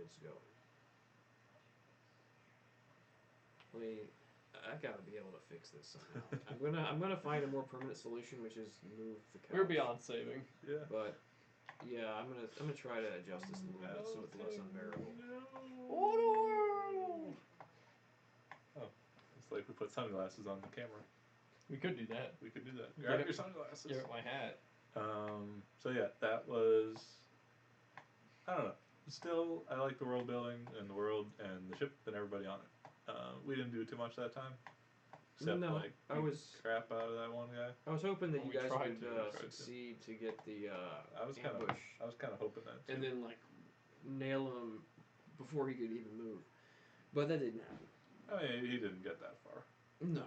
minutes ago. I gotta be able to fix this somehow. I'm gonna find a more permanent solution, which is move the couch. We're beyond saving. Yeah. But yeah, I'm gonna try to adjust this a little bit so it's less unbearable. Oh Oh, it's like we put sunglasses on the camera. We could do that. We could do that. Give Grab it- your sunglasses. Give it my hat. So yeah, that was. I don't know. Still, I like the world building and the world and the ship and everybody on it. We didn't do too much that time. Except No, like I beat was- crap out of that one guy. I was hoping that Well, you we guys tried would to. succeed to get the I was kind ambush, of hoping that too. and then like nail him before he could even move. But that didn't happen. I mean, he didn't get that far. No.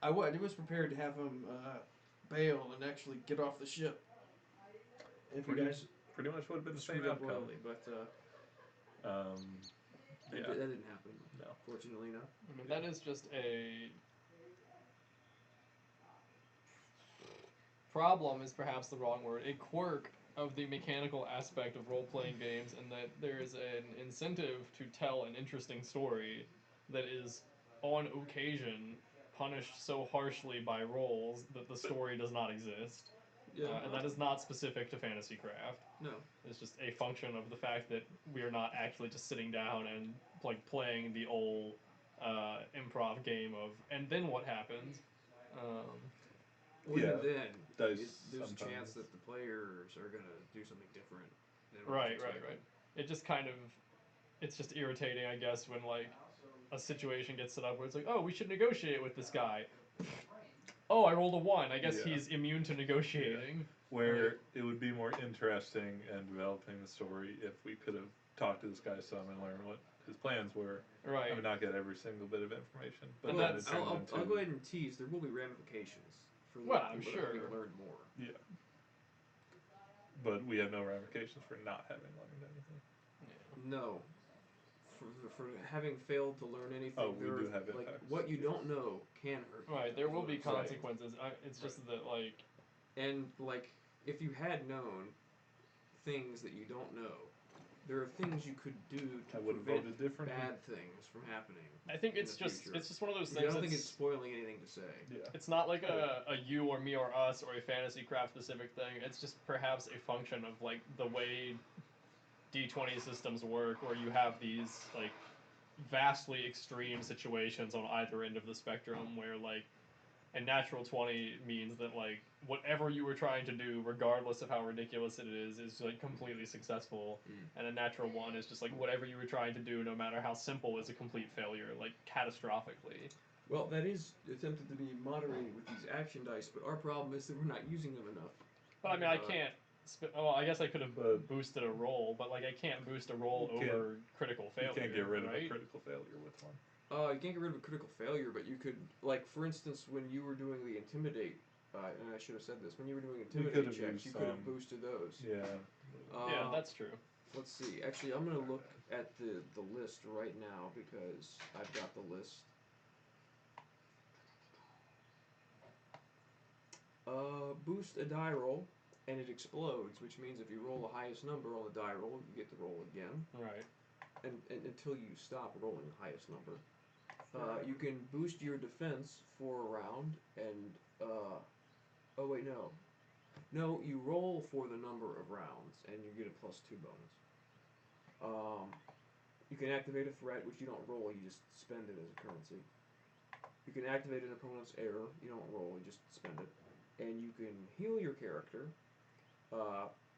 I was prepared to have him bail and actually get off the ship. If Pretty- you guys Pretty much would have been the screwed same up outcome. royally, but that Yeah. didn't happen. No. Fortunately, no. I mean, that is just a problem is perhaps the wrong word. A quirk of the mechanical aspect of role-playing games, and that there is an incentive to tell an interesting story that is, on occasion, punished so harshly by rolls that the story does not exist. And that is not specific to Fantasy Craft. No. It's just a function of the fact that we are not actually just sitting down and like playing the old improv game of, and then what happens? Well, Yeah, even then, dice there's a sometimes. chance that the players are gonna do something different. Than what Right, you're right, expecting. right. It just kind of, it's just irritating, I guess, when like a situation gets set up where it's like, oh, we should negotiate with this guy. Oh, I rolled a 1. I guess Yeah. he's immune to negotiating. Where Like, it would be more interesting and developing the story if we could have talked to this guy some and learned what his plans were. right. I mean, not get every single bit of information, but And then that's- it turned I'll into go ahead and tease. There will be ramifications for Well, I'm if sure. we learn more. yeah. But we have no ramifications for not having learned anything. No. For having failed to learn anything, Oh, we there do are- have like impacts. what you don't know can hurt. you, Right, there is will what be I'm saying. consequences. It's just that, like, And like, if you had known things that you don't know, there are things you could do I to would have prevent voted differently. bad things from happening. I think in it's the just future. it's just one of those I things. don't think it's That's, spoiling anything to say. Yeah. it's not like a you or me or us or a fantasy craft specific thing. It's just perhaps a function of like the way D20 systems work, where you have these like vastly extreme situations on either end of the spectrum, where like a natural 20 means that like whatever you were trying to do, regardless of how ridiculous it is like completely successful, and a natural 1 is just like whatever you were trying to do, no matter how simple, is a complete failure, like catastrophically. Well, that is attempted to be moderated with these action dice, but our problem is that we're not using them enough. But I mean, I Uh, can't. Well, I guess I could have But- boosted a roll, but like I can't boost a roll You can't- over critical failure. You can't get rid right? of a critical failure with one. You can't get rid of a critical failure, but you could, like, for instance, when you were doing the intimidate, and I should have said this, when you were doing could intimidate have checks, used you could have some. boosted those. Yeah. Yeah, that's true. Let's see. Actually, I'm gonna look at the list right now because I've got the list. Boost a die roll, and it explodes, which means if you roll the highest number on the die roll, you get to roll again, Right. and until you stop rolling the highest number. You can boost your defense for a round, and oh wait, no, you roll for the number of rounds, and you get a +2 bonus. You can activate a threat, which you don't roll, you just spend it as a currency. You can activate an opponent's error, you don't roll, you just spend it. And you can heal your character.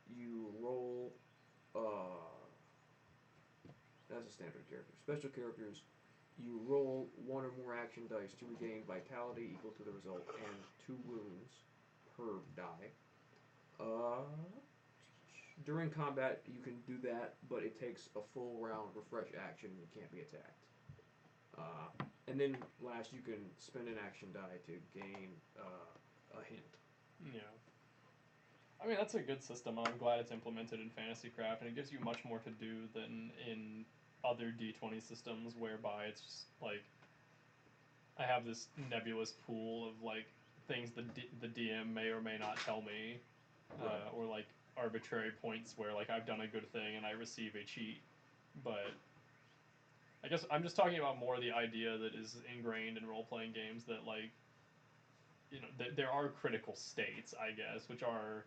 You roll, that's a standard character. Special characters, you roll 1 or more action dice to regain vitality equal to the result, and 2 wounds per die. During combat, you can do that, but it takes a full round refresh action and you can't be attacked. And then last, you can spend an action die to gain a hint. Yeah. I mean, that's a good system. I'm glad it's implemented in Fantasy Craft, and it gives you much more to do than in other D20 systems, whereby it's just like I have this nebulous pool of like things the DM may or may not tell me, Right. or like arbitrary points where like I've done a good thing and I receive a cheat. but I guess I'm just talking about more the idea that is ingrained in role playing games that like there are critical states, I guess, which are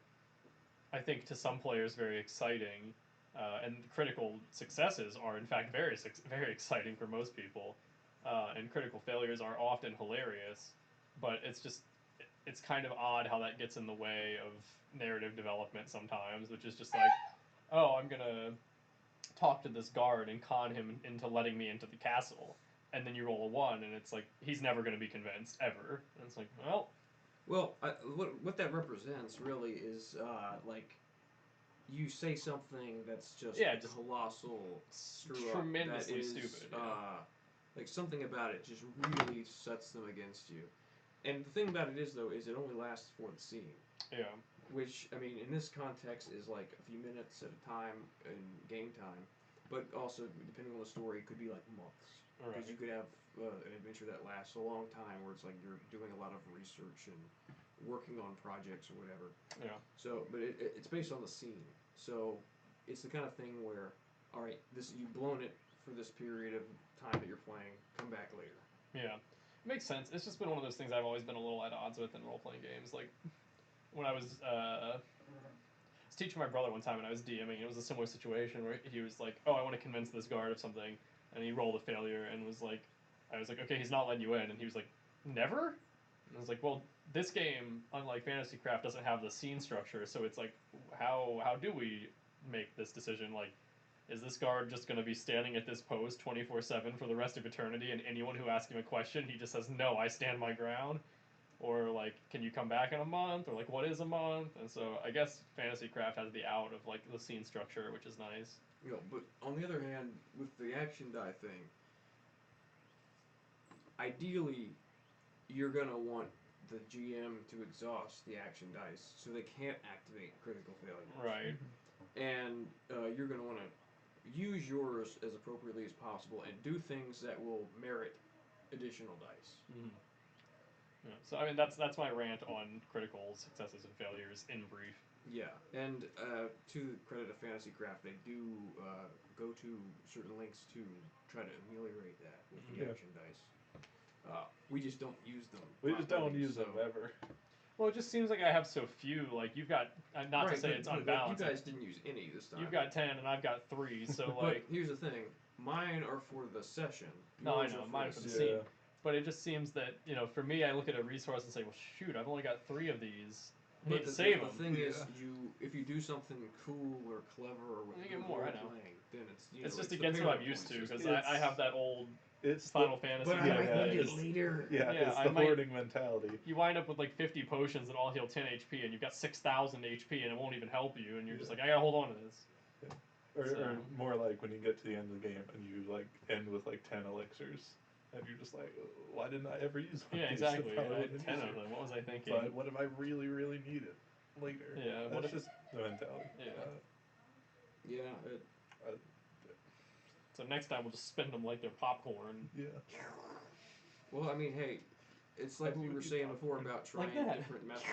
I think to some players very exciting, and critical successes are in fact very exciting for most people, and critical failures are often hilarious, but it's kind of odd how that gets in the way of narrative development sometimes, which is just like, oh, I'm gonna talk to this guard and con him into letting me into the castle, and then you roll a 1, and it's like he's never gonna be convinced ever, and it's like, well, what that represents really is like you say something that's just just colossal screw tremendously up that is, stupid. like something about it just really sets them against you. And the thing about it is though is it only lasts for the scene. Yeah. Which I mean in this context is like a few minutes at a time in game time, but also depending on the story it could be like months. Because you could have an adventure that lasts a long time where it's like you're doing a lot of research and working on projects or whatever. Yeah. So, but it's based on the scene. So, it's the kind of thing where, all right, you've blown it for this period of time that you're playing. Come back later. Yeah, it makes sense. It's just been one of those things I've always been a little at odds with in role playing games. Like when I was teaching my brother one time and I was DMing, it was a similar situation where he was like, "Oh, I want to convince this guard of something," and he rolled a failure and was like, "I was like, okay, he's not letting you in," and he was like, "Never?" And I was like, "Well, this game, unlike Fantasy Craft, doesn't have the scene structure, so it's like, how do we make this decision? Like, is this guard just going to be standing at this post 24/7 for the rest of eternity, and anyone who asks him a question, he just says, no, I stand my ground? Or, like, can you come back in a month? Or, like, what is a month?" And so I guess Fantasy Craft has the out of, like, the scene structure, which is nice. But on the other hand, with the action die thing, ideally, you're going to want the GM to exhaust the action dice so they can't activate critical failures. Right. And you're going to want to use yours as appropriately as possible and do things that will merit additional dice. Mm-hmm. Yeah. So, I mean, that's my rant on critical successes and failures in brief. Yeah, and to the credit of Fantasy Craft, they do go to certain lengths to try to ameliorate that with the action dice. We just don't use them. We just don't use so. them ever. Well, it just seems like I have so few. Like, you've got, not to say it's unbalanced. You guys didn't use any this time. You've got 10 and I've got 3, so like... But here's the thing. Mine are for the session. No, I know. Mine are for the scene. But it just seems that, for me, I look at a resource and say, well, shoot, I've only got 3 of these. I need to save them. The thing is, if you do something cool or clever or with you get more, I know. playing, then it's, it's just against what I'm used to, because I have that old It's Final Fantasy. But I might need it later. Yeah, it's the hoarding mentality. You wind up with like 50 potions that all heal 10 HP, and you've got 6,000 HP, and it won't even help you, and you're just like, I gotta hold on to this. Yeah. Or more like when you get to the end of the game and you like end with like 10 elixirs, and you're just like, why didn't I ever use one? Yeah, exactly. I had 10 of them. What was I thinking? But what if I really, really need it later? Yeah. That's just the mentality. Yeah. So next time we'll just spend them like they're popcorn. Yeah. Well, I mean, hey, it's like we were saying before about trying different methods.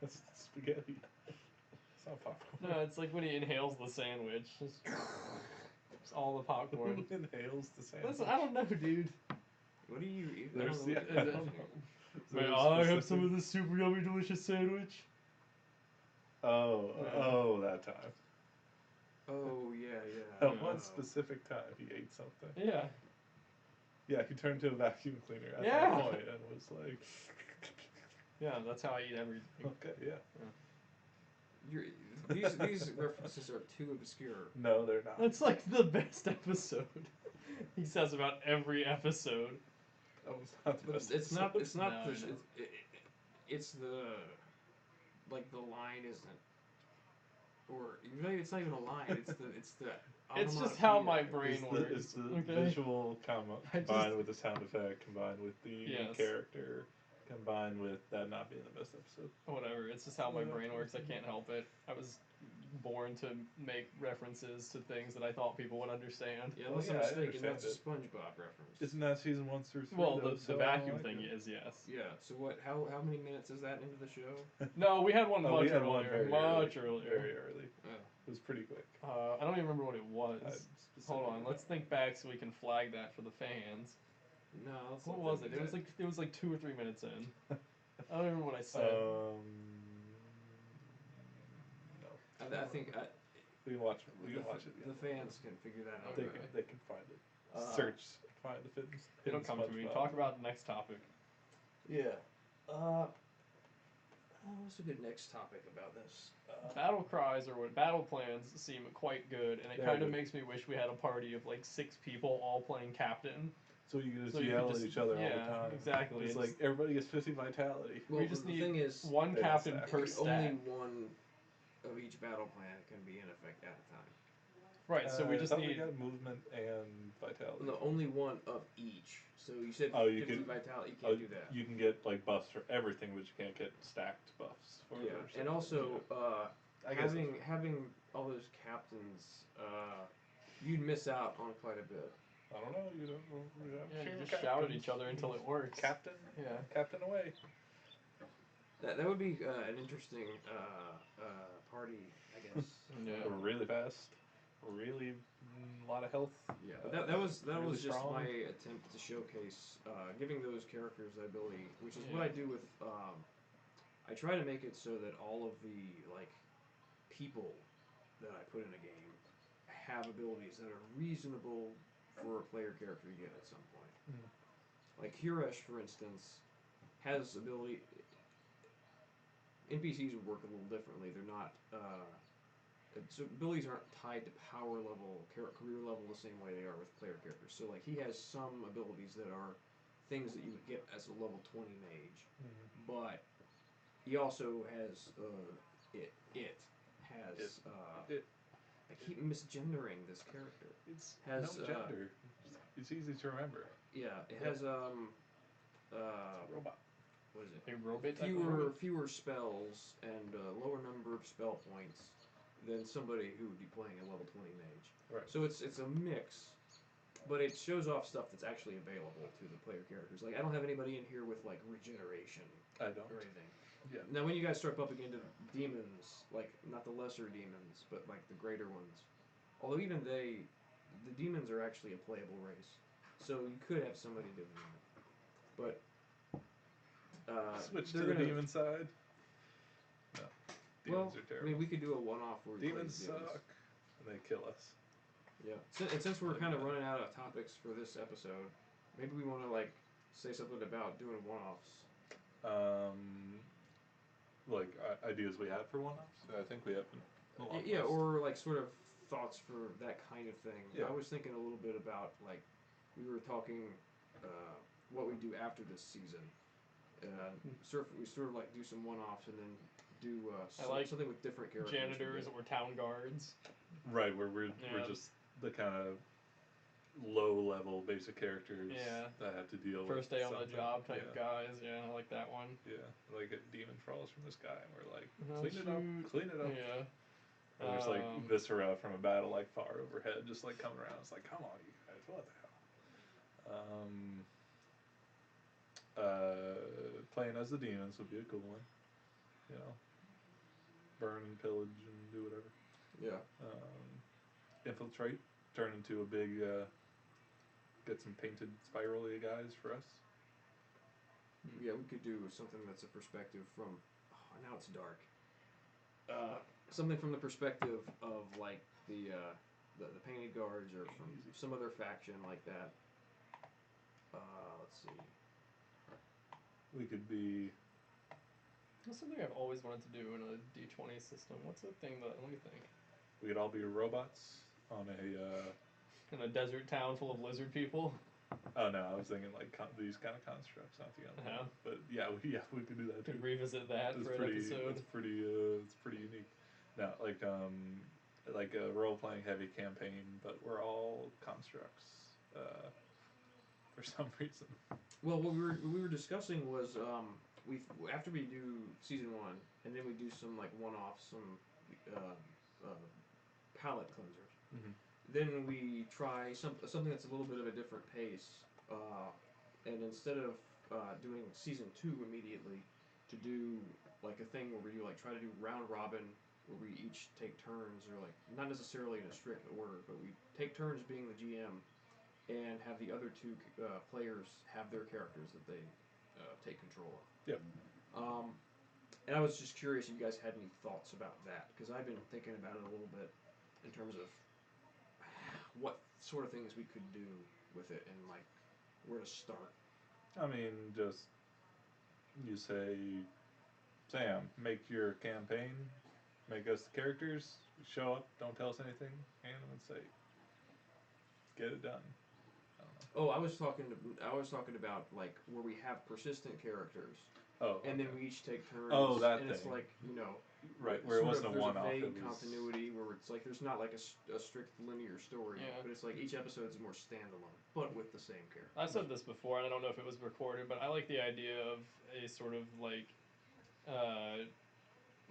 That's spaghetti. It's not popcorn. No, it's like when he inhales the sandwich. Just all the popcorn. Who inhales the sandwich? Listen, I don't know, dude. What do you eat? I have some of this super yummy delicious sandwich. Oh, that time. Oh, yeah. At one specific time, he ate something. Yeah. Yeah, he turned to a vacuum cleaner at that point and was like... Yeah, that's how I eat everything. Okay, yeah. These references are too obscure. No, they're not. That's like the best episode. He says about every episode. That was not the best It's not. episode. It's not. No, It's the the line isn't, or maybe it's not even a line. It's the. It's just how my brain works. It's the visual combined with the sound effect, combined with the character, combined with that not being the best episode. Whatever. It's just how my brain works. I can't help it. I was born to make references to things that I thought people would understand. Yeah, unless I'm mistaken, that's a SpongeBob reference. Isn't that season 1 through 3? Well, the vacuum thing is, yes. Yeah. So what? How many minutes is that into the show? No, we had one much we had earlier. One very much early. earlier. Very early. Oh. It was pretty quick. I don't even remember what it was. Hold on, Specifically. let's think back so we can flag that for the fans. No, that's What not was the it? It was like 2 or 3 minutes in. I don't remember what I said. No. I think We can watch it. We can watch it. the fans can figure that out. Okay. They can find it. Uh, Find the hidden. It'll come to me. SpongeBob. Talk about the next topic. Yeah. What's a good next topic about this? Battle cries or what battle plans seem quite good, and it They're kind of good. makes me wish we had a party of like 6 people all playing captain. So you can just So you yell could at just- each other all yeah, the time. exactly. It's It's- like everybody gets 50 vitality. Well, we just the need thing is, one Yeah, captain exactly. per stat. only one of each battle plan can be in effect at a time. Right, so we I just thought need. we got movement and vitality. No, only one of each. So you said Oh, you 50 could- vitality. You can't do that. You can get like buffs for everything, but you can't get stacked buffs for Yeah, or and something. also I guess having all those captains, you'd miss out on quite a bit. I don't know. You don't. Yeah, you just shout at each other until it works. Captain. Yeah. Captain away. That would be an interesting party, I guess. Yeah. Really fast. Really a lot of health. Yeah, but that was really just strong. my attempt to showcase giving those characters that ability, which is what I do with. I try to make it so that all of the like people that I put in a game have abilities that are reasonable for a player character to get at some point. Like Hiresh, for instance, has ability. NPCs would work a little differently. They're not. So abilities aren't tied to power level, career level the same way they are with player characters. So like he has some abilities that are things that you would get as a level 20 mage, but he also has it has It. I keep misgendering this character. It's Has, no gender. It's easy to remember. Yeah, it has Robot. what is it? A robot. Fewer spells and a lower number of spell points than somebody who would be playing a level 20 mage. Right. So it's a mix, but it shows off stuff that's actually available to the player characters. Like I don't have anybody in here with like regeneration I don't. or anything. Yeah. Now when you guys start bumping into demons, like not the lesser demons, but like the greater ones, although even the demons are actually a playable race, so you could have somebody doing that. But Switch to they're the gonna- demon side. No. Demons are I terrible. mean, we could do a one-off where we play Demons demons. suck. And they kill us. Yeah. And since we're Like kind of that. running out of topics for this episode, maybe we want to like say something about doing one-offs. Like ideas we have for one-offs. I think we have a long Yeah, list. or like sort of thoughts for that kind of thing. Yeah. I was thinking a little bit about like we were talking what we do after this season. We sort of like do some one-offs and then do something with different characters. Janitors or town guards. Right, where we're Yeah. just the kind of low-level basic characters Yeah. that have to deal with First day on the something. job type Yeah. guys. Yeah, I like that one. Yeah, like a demon crawls from the sky, and we're like, No, clean it up, shoot. clean it up. Yeah. And there's like Viscera from a battle like far overhead, just like coming around. It's like, come on, you guys, what the hell? Playing as the demons would be a cool one. You know, burn and pillage and do whatever. Yeah. Infiltrate, turn into a big, get some painted spirally guys for us. Yeah, we could do something that's a perspective from. Oh, now it's dark. Something from the perspective of like the painted guards or from some other faction like that. Let's see. We could be. That's something I've always wanted to do in a D20 system. What's the thing that? Let me think. We could all be robots on a. In a desert town full of lizard people. Oh no, I was thinking like these kind of constructs, not the other Uh-huh. one. But yeah, we could do that too. Could revisit that It's for an pretty. episode. It's pretty unique. No, like a role playing heavy campaign, but we're all constructs. For some reason. Well, what we were discussing was after we do season 1 and then we do some like one-offs, some palette cleansers. Mm-hmm. Then we try something that's a little bit of a different pace, and instead of doing season 2 immediately, to do like a thing where you like try to do round robin where we each take turns, or like not necessarily in a strict order, but we take turns being the GM, and have the other two players have their characters that they take control of. Yep. And I was just curious if you guys had any thoughts about that, because I've been thinking about it a little bit in terms of what sort of things we could do with it and like where to start. I mean, just you say, Sam, make your campaign, make us the characters, show up, don't tell us anything, hand them and say, get it done. I don't know. Oh, I was talking about like where we have persistent characters, Oh, and then okay. we each take turns. Oh, that and it's thing. like Right, where it sort wasn't of, a there's one-off. a It vague was continuity where it's like there's not like a strict linear story, Yeah. but it's like each episode is more standalone, but with the same character. I've said this before, and I don't know if it was recorded, but I like the idea of a sort of like,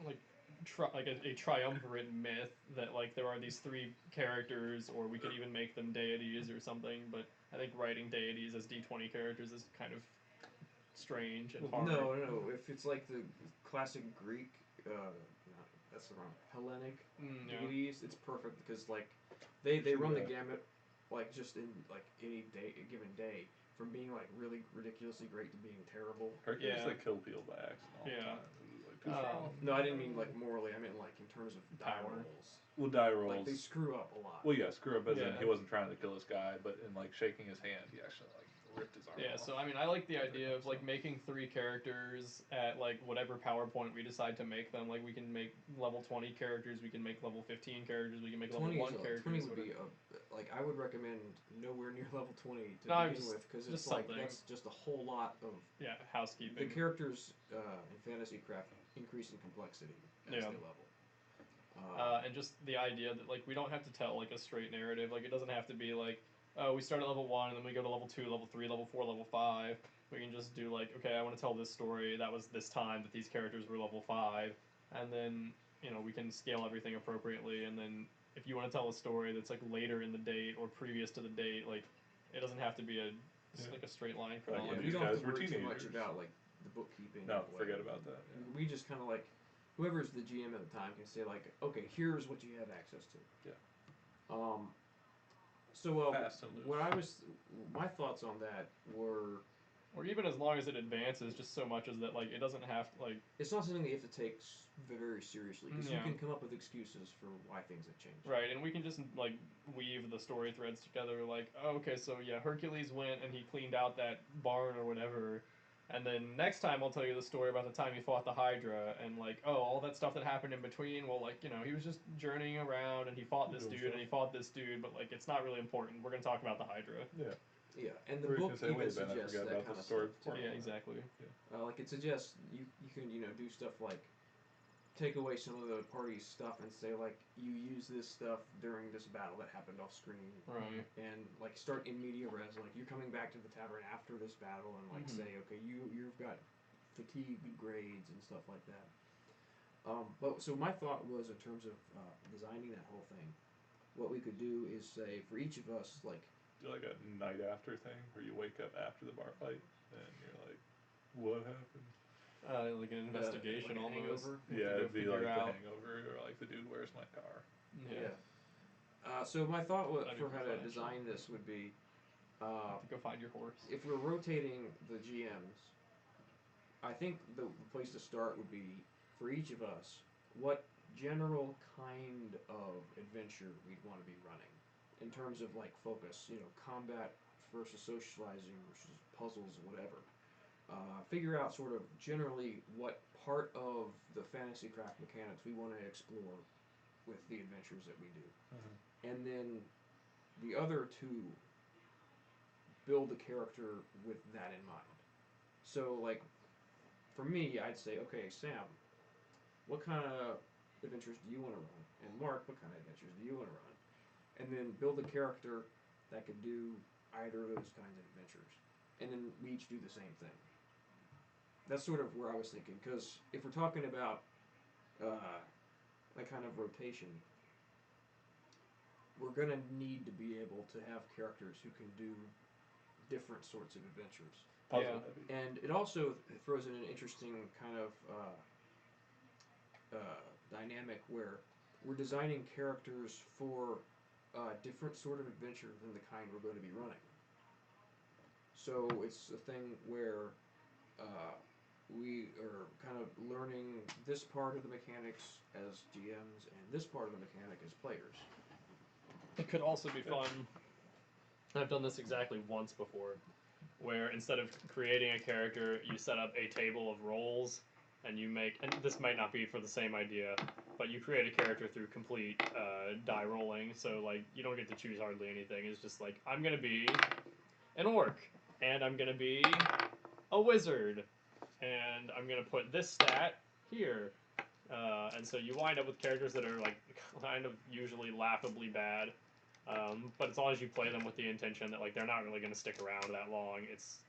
like, like a triumvirate myth that like there are these three characters, or we could even make them deities or something. But I think writing deities as D20 characters is kind of strange and hard. No. If it's like the classic Greek, that's the wrong Hellenic Yeah. deities, it's perfect because like they run the Yeah. gamut, like just in like any day, a given day, from being like really ridiculously great to being terrible. Hercules Yeah. like killed people by accident all the Yeah. time. It was like, what's wrong? No, I didn't mean like morally. I meant like in terms of die Power. rolls. Well, die rolls. Like they screw up a lot. Well, yeah, screw up as in Yeah. he wasn't trying to kill this guy, but in like shaking his hand, he actually like ripped his arm Yeah, off. so I mean, I like the idea of like making three characters at like whatever PowerPoint we decide to make them. Like we can make level 20 characters, we can make level 15 characters, we can make level 1 characters. 20 would be like I would recommend nowhere near level 20 to No, begin just- with because just it's like something. that's just a whole lot of Yeah, the housekeeping. characters in fantasy craft increase in complexity as Yeah. they level. And just the idea that like we don't have to tell like a straight narrative. Like it doesn't have to be like, oh, we start at level 1 and then we go to level 2, level 3, level 4, level 5. We can just do like, okay, I want to tell this story. That was this time that these characters were level 5, and then we can scale everything appropriately. And then if you want to tell a story that's like later in the date or previous to the date, like it doesn't have to be like a straight line Right, chronology. yeah. you these don't have guys to were worry too much teenagers. about like the bookkeeping. No, or forget whatever. about that. Yeah. We just kind of like whoever's the GM at the time can say like, okay, here's what you have access to. Yeah. So Fast and loose. what my thoughts on that were, Or even as long as it advances, just so much as that like it doesn't have to like. it's not something that you have to take very seriously because Yeah. you can come up with excuses for why things have changed. Right, and we can just like weave the story threads together. Like, oh, okay, so yeah, Hercules went and he cleaned out that barn or whatever, and then next time I'll tell you the story about the time he fought the Hydra and like, oh, all that stuff that happened in between. Well, like he was just journeying around and he fought this Doing dude and stuff. he fought this dude, but like it's not really important. We're gonna talk about the Hydra. Yeah. Yeah, and the Or you book can say, even wait a minute, I suggests forgot that about kind the of story stuff. before. too. Yeah, exactly. Like it suggests you can do stuff like take away some of the party's stuff and say like you use this stuff during this battle that happened off screen. Right. And like start in media res, like you're coming back to the tavern after this battle and like Mhm. say, okay, you've got fatigue grades and stuff like that. But so my thought was in terms of designing that whole thing, what we could do is say for each of us, like Do like a night after thing where you wake up after the bar fight and you're like, what happened? Like an investigation like a almost. hangover? We have Yeah, to go it'd be figure like out. the hangover or like the dude, where's my car? Yeah. So my thought That'd for be how fun, to design this would be, Have to go find your horse. if we're rotating the GMs, I think the place to start would be for each of us what general kind of adventure we'd want to be running in terms of like focus, combat versus socializing versus puzzles, whatever. Figure out sort of generally what part of the fantasy craft mechanics we want to explore with the adventures that we do. And then the other two build the character with that in mind. So like for me, I'd say, okay, Sam, what kind of adventures do you want to run? And Mark, what kind of adventures do you want to run? And then build a character that could do either of those kinds of adventures. And then we each do the same thing. That's sort of where I was thinking, because if we're talking about that kind of rotation, we're going to need to be able to have characters who can do different sorts of adventures. Puzzle Yeah. heavy. And it also throws in an interesting kind of dynamic where we're designing characters for a different sort of adventure than the kind we're going to be running. So it's a thing where we are kind of learning this part of the mechanics as GMs and this part of the mechanic as players. It could also be fun. I've done this exactly once before, where instead of creating a character, you set up a table of roles, and you make. And this might not be for the same idea, but you create a character through complete die rolling. So like you don't get to choose hardly anything. It's just like I'm gonna be an orc, and I'm gonna be a wizard, and I'm gonna put this stat here. And so you wind up with characters that are like kind of usually laughably bad, but as long as you play them with the intention that like they're not really going to stick around that long, it's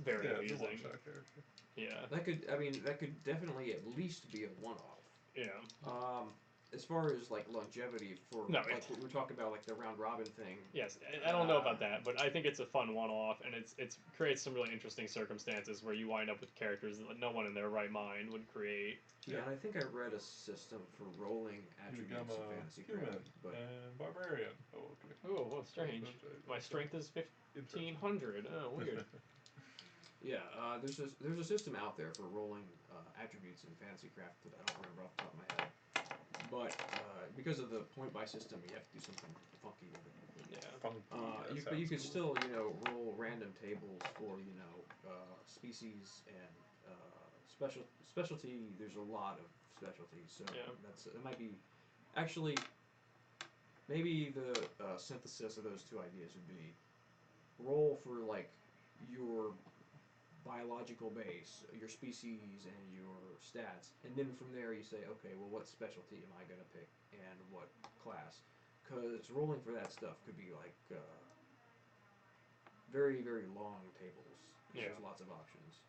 very It's a amusing. one-shot character. Yeah, That could definitely at least be a one-off. yeah. As far as like longevity for No, like what we were talking about, like the round robin thing. Yes, I don't know about that, but I think it's a fun one-off, and it's creates some really interesting circumstances where you wind up with characters that no one in their right mind would create. Yeah, and I think I read a system for rolling You become attributes in a Fantasy human Craft, but and barbarian. Oh, okay. Oh, well, strange. My strength is 1500. Oh, weird. yeah, there's a system out there for rolling attributes in Fantasy Craft that I don't remember off the top of my head. But because of the point buy system, you have to do something funky with it. Yeah. Funky. But you could still roll random tables for species and specialty. There's a lot of specialties, so Yeah. it might be actually maybe the synthesis of those two ideas would be roll for like your biological base, your species, and your stats, and then from there you say, okay, well, what specialty am I going to pick and what class? Because rolling for that stuff could be like very, very long tables. Yeah. There's lots of options.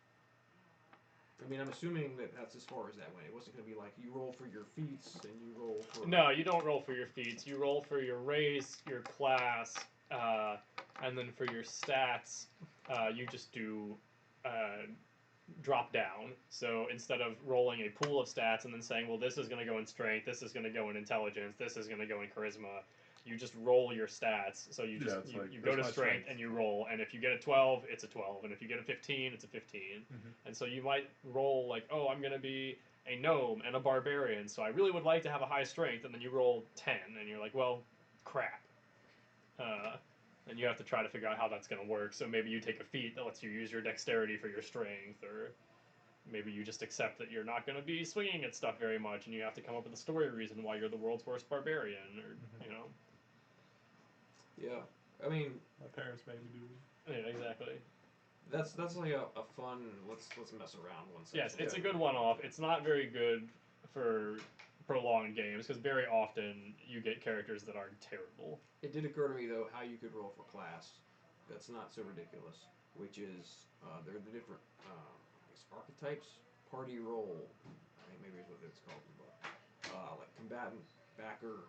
I mean, I'm assuming that that's as far as that went. It wasn't going to be like you roll for your feats and you roll for. No, you don't roll for your feats. You roll for your race, your class, and then for your stats, you just do drop down. So instead of rolling a pool of stats and then saying, well, this is going to go in strength, this is going to go in intelligence, this is going to go in charisma, you just roll your stats. So you just you go to strength and you roll, and if you get a 12, it's a 12, and if you get a 15, it's a 15. Mm-hmm. And so you might roll like, oh, I'm going to be a gnome and a barbarian, so I really would like to have a high strength, and then you roll 10, and you're like, well, crap. And you have to try to figure out how that's going to work. So maybe you take a feat that lets you use your dexterity for your strength, or maybe you just accept that you're not going to be swinging at stuff very much, and you have to come up with a story reason why you're the world's worst barbarian, or you know. Yeah, I mean. My parents made me do it. Yeah, exactly. That's like a fun. Let's mess around one session. Yes, it's a good one-off. It's not very good for prolonged games because very often you get characters that are terrible. It did occur to me though how you could roll for class. That's not so ridiculous. Which is they're the different I guess archetypes. Party role. I think maybe is what it's called in the book. Like combatant, backer,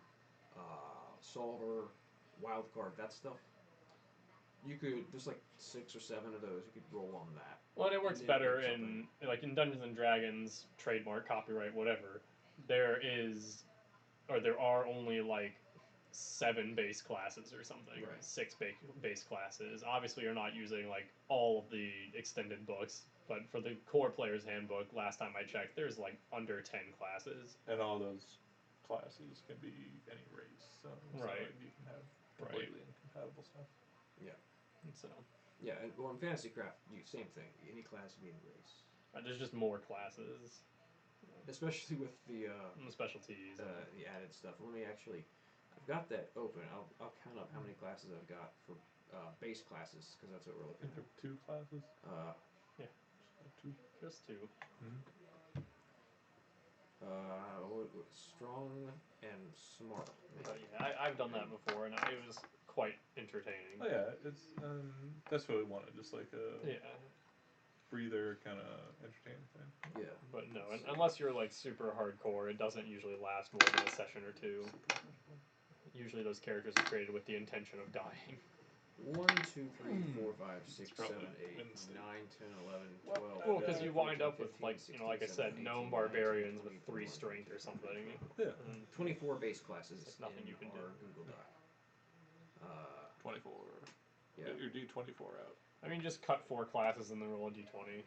solver, wild card. That stuff. You could there's like 6 or 7 of those. You could roll on that. Well, and it works better in like in Dungeons and Dragons, trademark, copyright, whatever. There are only like 7 base classes or something, right. 6 base classes. Obviously, you're not using like all of the extended books, but for the core player's handbook, last time I checked, there's like under 10 classes. And all those classes can be any race, so right. Like you can have completely incompatible stuff. Yeah. And so. Yeah, well, in Fantasy Craft, same thing. Any class can be any race. There's just more classes. Especially with the specialties, the added stuff. Let me actually, I've got that open. I'll count up how many classes I've got for base classes because that's what we're looking at. 2 classes. Yeah, 2. Just 2. Mm-hmm. Strong and smart. Yeah, I've done that before, and it was quite entertaining. Oh yeah, it's that's what we wanted, just like a breather kind of entertaining thing. Yeah, but no, unless you're like super hardcore, it doesn't usually last more than a session or 2. Usually those characters are created with the intention of dying. 1, 2, 3, 4, 5, 6, It's probably 7, 8, win state. 9, 10, 11, Well, 12. well, because 13, you wind 14, up with 15, like 16, like I 17, said, 18, gnome 19, barbarians 20, with 3 21, strength or something. Yeah. And 24 base classes There's nothing in you can do. our Google Doc. 24. Yeah. Get your D24 out. I mean, just cut 4 classes and then roll a d20.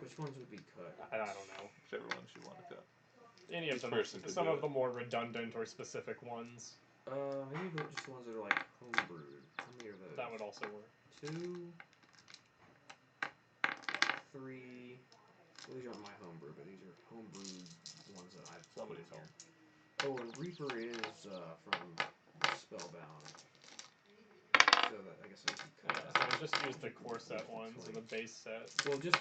Which ones would be cut? I don't know. Whichever ones you want to cut. Any of Each them. person could Some do of it. the more redundant or specific ones. Maybe just the ones that are like homebrewed. How many are those? That would also work. 2, 3. Well, these aren't my homebrew, but these are homebrewed ones that I've put Somebody's in here. Oh, and Reaper is from Spellbound. So that I guess I could cut Yeah, that. so just use the core set ones or the base set. Well, just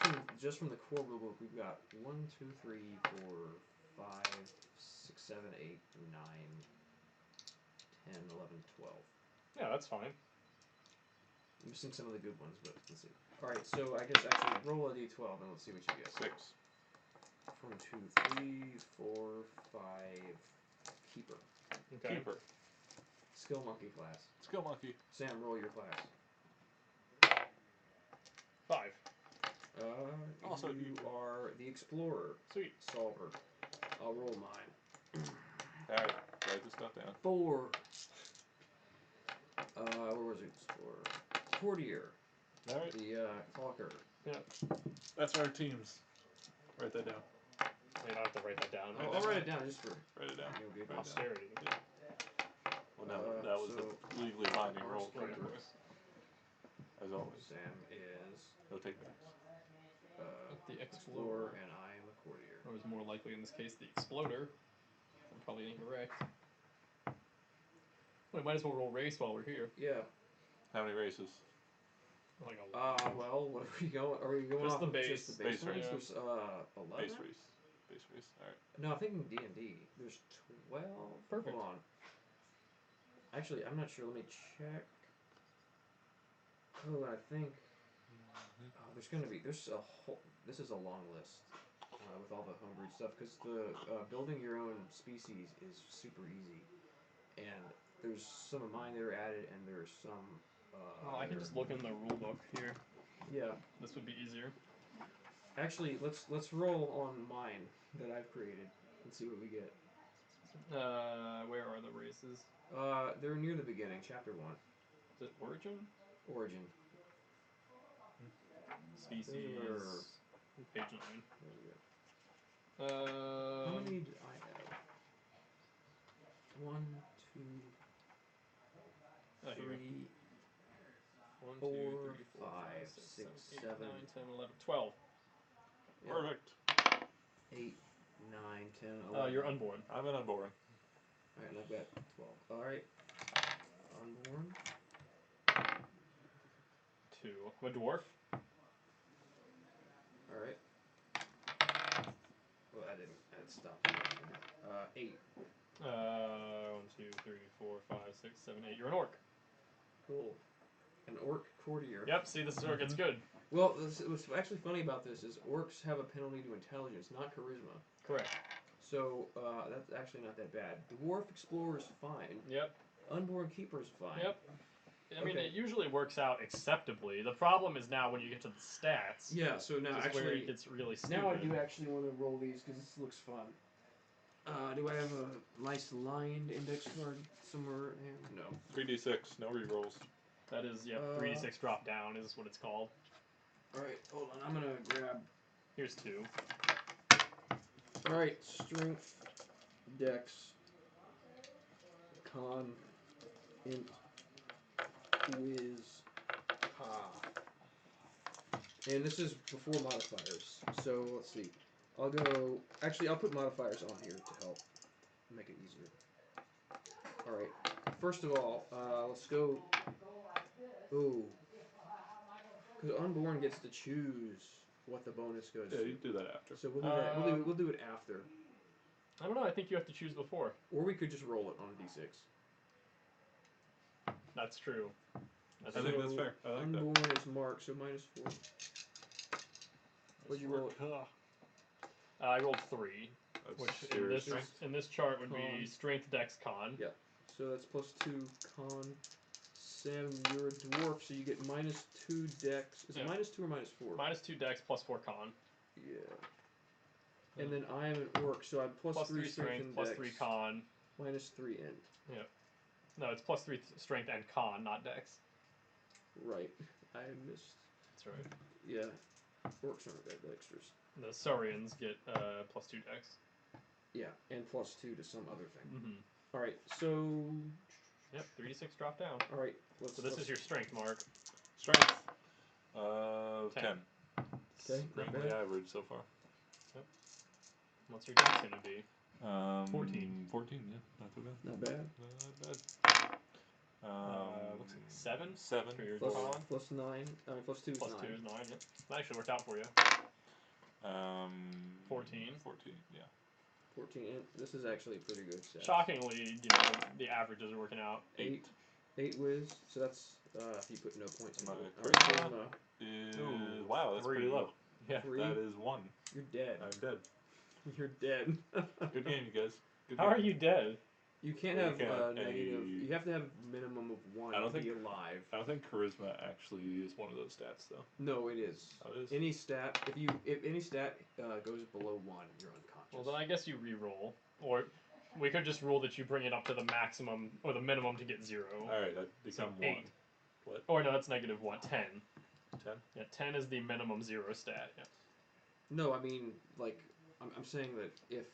from the core rulebook, we've got 1, 2, 3, 4, 5, 6, 7, 8, 9, 10, 11, 12. Yeah, that's fine. I'm missing some of the good ones, but let's see. Alright, so I guess actually roll a d12 and let's see what you get. 6. 1, 2, 3, 4, 5. Keeper. Okay. Keeper. Skill monkey class. Skill monkey. Sam, roll your class. 5. Also, you keeper. are the explorer. Sweet. Solver. I'll roll mine. Alright, write this stuff down. 4. Where was it? Explorer. Courtier. Alright, The Hawker. that's our teams. Write that down. You don't have to write that down. I'll write it down just for Write it down. no good. Write it down. Posterity. Well, no, that was so a legally binding roll. Right, Keeper. of course. As always. Sam is No take backs. The Explorer, Explorer. and I am the Courtier. Or was more likely in this case the Exploder. I'm probably incorrect. We might as well roll race while we're here. Yeah. How many races? Like a lot. Well, what are we going? Are we going Just off the of base. just the base Base ones? race. There's 11. Base race. Base race. Alright. No, I'm thinking D&D. There's 12. Perfect. Hold on. Actually, I'm not sure. Let me check. Oh, I think there's gonna be there's a whole. This is a long list with all the homebrewed stuff because the building your own species is super easy, and there's some of mine that are added, and there's some. Well, I can just look in the rule book here. Yeah. This would be easier. Actually, let's roll on mine that I've created and see what we get. Where are the races? They're near the beginning, chapter 1. Is it origin? Origin. Species. Page 9. There we go. How many did I have? 1, 2, Oh, here you 3, go. 1, 2, 4, 3, 4, 5, 5, 6, 6, 7, 8, 7. 9, 10, 11, 12. Yeah. Perfect. 8, 9, 10, 11. You're unborn. I'm an unborn. Alright, and I've got 12. Alright. Unborn. 2. I'm a dwarf. Alright. Well, I didn't. I had stopped. 8. 1, 2, 3, 4, 5, 6, 7, 8. You're an orc. Cool. An orc courtier. Yep, see, this is where it gets good. Well, what's actually funny about this is orcs have a penalty to intelligence, not charisma. Correct. So, that's actually not that bad. Dwarf explorer is fine. Yep. Unborn keeper is fine. Yep. I mean, Okay. it usually works out acceptably. The problem is now when you get to the stats. Yeah, so now This is where actually, it gets really stupid. now I do actually want to roll these because this looks fun. Do I have a nice lined index card somewhere? No. 3d6. No rerolls. That is, yep, 3d6 drop down is what it's called. Alright, hold on. I'm going to grab. Here's 2. Alright, strength, dex, con, int, whiz, ha. And this is before modifiers. So let's see. I'll go. Actually, I'll put modifiers on here to help make it easier. Alright. First of all, let's go. Ooh. Because Unborn gets to choose what the bonus goes Yeah, to. you do that after. So we'll do that. We'll do it after. I don't know, I think you have to choose before. Or we could just roll it on a d6. That's true. I think that's fair. I like that. Unborn is marked, so -4. What'd you roll? I rolled 3, That's which serious strength. in this chart would be Con. strength, dex, con. Yeah. So that's +2 con, Sam, you're a dwarf, so you get -2 dex. Is it -2 or -4? -2 dex plus 4 con. Yeah. And then I am an orc, so I'm Plus 3 3 strength, and plus dex. 3 con. -3 int. No, it's plus 3 strength and con, not dex. Right. I missed. That's right. Yeah. Orcs aren't bad dexters. The Saurians get plus 2 dex. Yeah, and +2 to some other thing. Mm-hmm. Alright, so... Yep, 3d6 drop down. Alright, So this is your strength, Mark. Strength. 10. Okay, not Extremely bad. average so far. What's your dex gonna be? 14. 14, yeah. Not too bad. Not bad. Not bad. Looks like 7? 7 for your Plus, con. +9. I mean, +2 is Plus 9. 2 is 9, yep. That actually worked out for you. 14. 14, yeah. 14 int. This is actually a pretty good set. Shockingly, the averages are working out. 8 whiz, so that's if you put no points in My it. charisma Charisma. is... Wow, that's 3. pretty low. Yeah. 3. That is 1. You're dead. I'm dead. You're dead. Good game, you guys. Good How game. are you dead? You can't You have can't negative. any- You have to have minimum of 1 I don't to be think- alive. I don't think charisma actually is one of those stats, though. No, it is. Oh, it is? Any stat, if any stat goes below 1, you're unconscious. Well, then I guess you re-roll. Or we could just rule that you bring it up to the maximum, or the minimum to get 0. Alright, that become 1. 8. What? Or no, that's negative 1. 10. 10? Yeah, 10 is the minimum 0 stat. Yeah. No, I mean, like, I'm saying that if,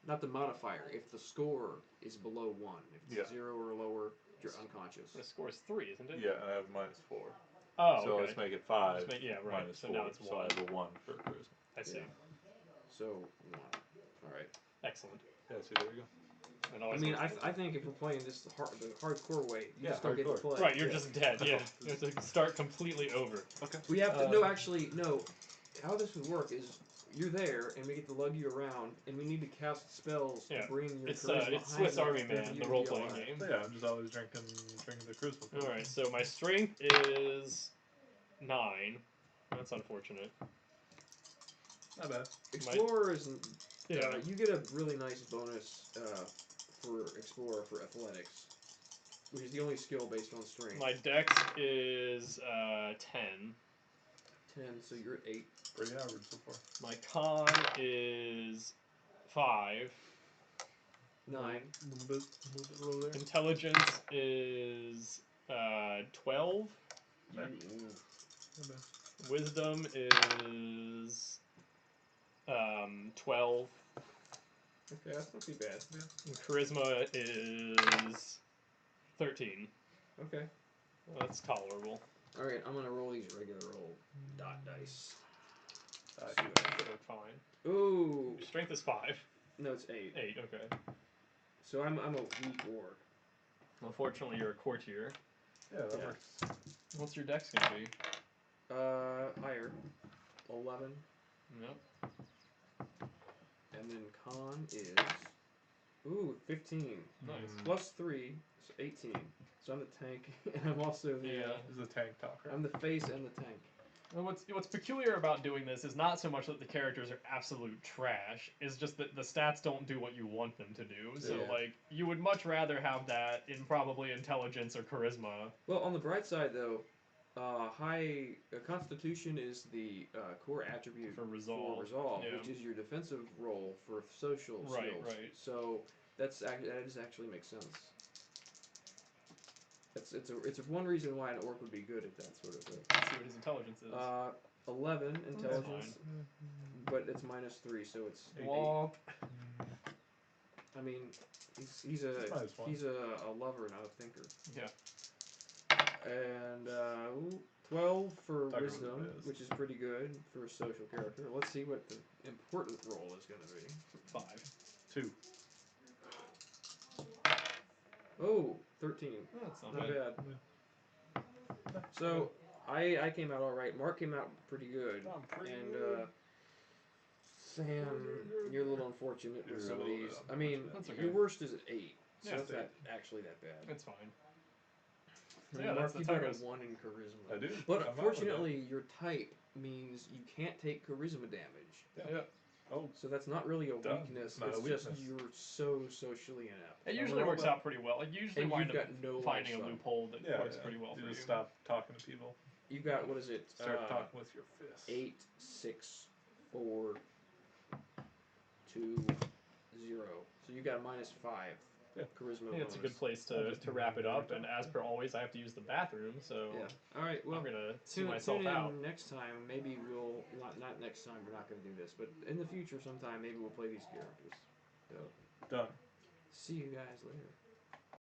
not the modifier, if the score is below 1, if it's 0 or lower, you're unconscious. The score is 3, isn't it? Yeah, I have -4. Oh, So okay. let's make it 5. Yeah, right. Minus So 4. now it's So I 1. have a 1 for charisma. I see. Yeah. So, 1. Alright. Excellent. Yeah, see, there we go. It I always mean, works. I think if we're playing this the hardcore way, you Yeah, just don't get to hardcore. play. Right, you're Yeah. just dead. Yeah, you have to start completely over. Okay. We have to, no, actually, no. How this would work is you're there, and we get to lug you around, and we need to cast spells Yeah. to bring your It's charisma it's high Swiss enough Army for Man, you the to role be playing alive. game. So yeah, I'm just always drinking the charisma. All right, so my strength is 9. That's unfortunate. Not bad. Explorer isn't. Yeah. You get a really nice bonus for Explorer for athletics, which is the only skill based on strength. My dex is 10. 10, so you're at 8. Pretty average so far. My con is 5. 9. A little bit low there. Intelligence is 12. You, Not bad. Wisdom is 12. okay, that's not too bad. And charisma is 13. Okay. Well, that's tolerable. Alright, I'm gonna roll these regular old dot dice. So fine. Ooh. Your strength is 5. No, it's 8. 8, okay. So I'm a weak orc. Unfortunately, you're a courtier. Yeah, that Yeah. works. What's your dex gonna be? Higher. 11. Yep. And then con is... Ooh, 15. Nice. Plus 3, so 18. So I'm the tank, and I'm also the... Yeah. This is a tank talker. I'm the face and the tank. And what's peculiar about doing this is not so much that the characters are absolute trash, it's just that the stats don't do what you want them to do. So, Yeah. like, you would much rather have that in probably intelligence or charisma. Well, on the bright side, though, Constitution is the core attribute For resolve, yeah. which is your defensive role for social Right, skills. right. So that does actually make sense. It's one reason why an orc would be good at that sort of thing. Let's see what his intelligence is. 11 intelligence, fine. but it's -3, so it's 8. Well, I mean, he's a lover, not a thinker. yeah. And 12 for Talking wisdom, about this. which is pretty good for a social character. Let's see what the important role is going to be. 5. 2. Oh, 13. That's not Not bad. bad. So I came out all right. Mark came out pretty good. And Sam, you're a little unfortunate with You're some a of little these. bit I mean, That's okay. your worst is at 8. So Yeah, that's it's not actually that bad. It's fine. I mean, Yeah, Mark, that's you how it got a goes. 1 in charisma. I do. But I'm out with unfortunately, your type means you can't take charisma damage. Yeah. Oh, So that's not really a Done. weakness. Not a It's just weakness. you're so socially inept. It usually works out pretty well. Like, you usually And wind you've up got no finding a line of sight. loophole that yeah, works yeah. pretty well You for just you. stop talking to people. You got, what is it? Start talking with your fists. 8, 6, 4, 2, 0. So you got a -5 Yeah. charisma. I think it's a bonus. good place I'll to, just to wrap it up. And talk. as per always, I have to use the bathroom, so Yeah. All right. Well, I'm gonna see tune myself in out. next time. Maybe we'll not next time. We're not going to do this, but in the future, sometime maybe we'll play these characters. So Done. see you guys later.